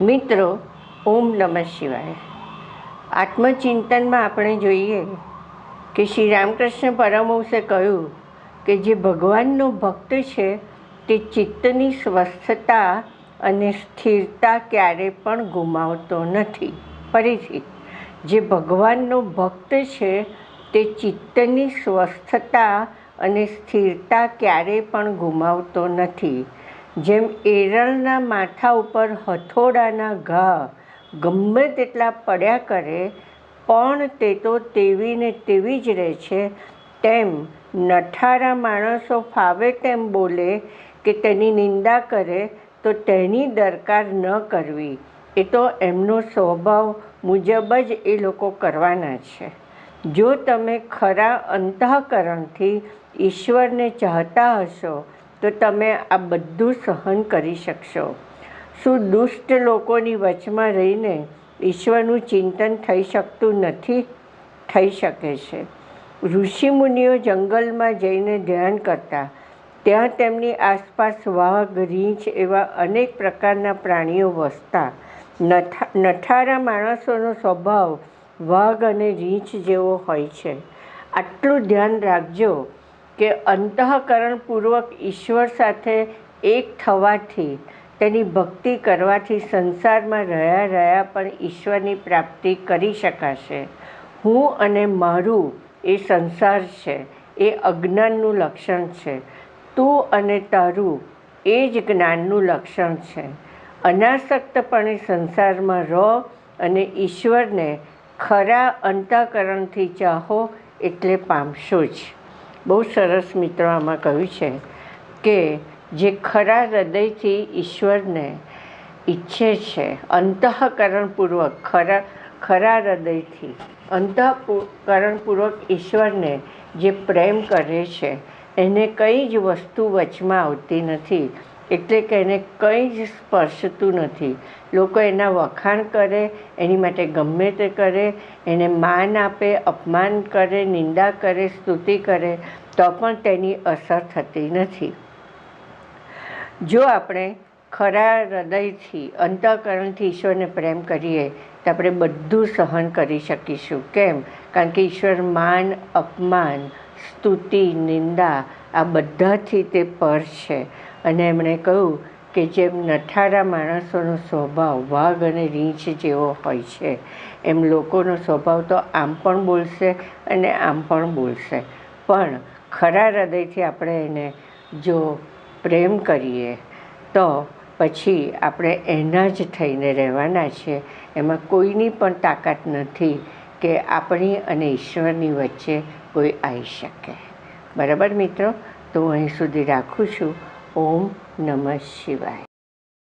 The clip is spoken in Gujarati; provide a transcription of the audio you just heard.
મિત્રો, ઓમ નમઃ શિવાય. આત્મચિંતનમાં આપણે જોઈએ કે શ્રી રામકૃષ્ણ પરમહંસે કહ્યું કે જે ભગવાનનો ભક્ત છે તે ચિત્તની સ્વસ્થતા અને સ્થિરતા ક્યારે પણ ગુમાવતો નથી. ફરીથી, જે ભગવાનનો ભક્ત છે તે ચિત્તની સ્વસ્થતા અને સ્થિરતા ક્યારેય પણ ગુમાવતો નથી. જેમ એરળના માથા ઉપર હથોડાના ઘા ગમે તેટલા પડ્યા કરે પણ તે તો તેવી ને તેવી જ રહે છે, તેમ નઠારા માણસો ફાવે તેમ બોલે કે તેની નિંદા કરે તો તેની દરકાર ન કરવી. એ તો એમનો સ્વભાવ મુજબ જ એ લોકો કરવાના છે. જો તમે ખરા અંતઃકરણથી ઈશ્વરને ચાહતા હશો તો તમે આ બધું સહન કરી શકશો. શું દુષ્ટ લોકોની વચમાં રહીને ઈશ્વરનું ચિંતન થઈ શકતું નથી? થઈ શકે છે. ઋષિમુનિઓ જંગલમાં જઈને ધ્યાન કરતા. ત્યાં તેમની આસપાસ વાઘ, રીંછ એવા અનેક પ્રકારના પ્રાણીઓ વસતા. નઠારા માણસોનો સ્વભાવ વાઘ અને રીંછ જેવો હોય છે. આટલું ધ્યાન રાખજો કે અંતઃકરણપૂર્વક ઈશ્વર સાથે એક થવાથી, તેની ભક્તિ કરવાથી સંસારમાં રહ્યા પણ ઈશ્વરની પ્રાપ્તિ કરી શકાશે. હું અને મારું એ સંસાર છે, એ અજ્ઞાનનું લક્ષણ છે. તું અને તારું એ જ જ્ઞાનનું લક્ષણ છે. અનાસક્તપણે સંસારમાં રહો અને ઈશ્વરને ખરા અંતઃકરણથી ચાહો એટલે પામશો જ. બહુ સરસ મિત્રો આમાં કહ્યું છે કે જે ખરા હૃદયથી ઈશ્વરને ઈચ્છે છે, અંતઃકરણપૂર્વક ખરા હૃદયથી અંતઃકરણપૂર્વક ઈશ્વરને જે પ્રેમ કરે છે એને કંઈ જ વસ્તુ વચમાં આવતી નથી. એટલે કે એને કંઈ જ સ્પર્શતું નથી. લોકો એના વખાણ કરે, એની માટે ગમે તે કરે, એને માન આપે, અપમાન કરે, નિંદા કરે, સ્તુતિ કરે તો પણ તેની અસર થતી નથી. જો આપણે ખરા હૃદયથી અંતઃકરણથી ઈશ્વરને પ્રેમ કરીએ તો આપણે બધું સહન કરી શકીશું. કેમ? કારણ કે ઈશ્વર માન, અપમાન, સ્તુતિ, નિંદા આ બધાથી તે પર છે. અને એમણે કહ્યું કે જેમ નઠારા માણસોનો સ્વભાવ વાઘ અને રીંછ જેવો હોય છે, એમ લોકોનો સ્વભાવ તો આમ પણ બોલશે અને આમ પણ બોલશે. પણ ખરા હૃદયથી આપણે એને જો પ્રેમ કરીએ તો પછી આપણે એના જ થઈને રહેવાના છે. એમાં કોઈની પણ તાકાત નથી કે આપણી અને ઈશ્વરની વચ્ચે કોઈ આવી શકે. બરાબર મિત્રો? તો અહીં સુધી રાખું છું. ઓમ નમઃ શિવાય.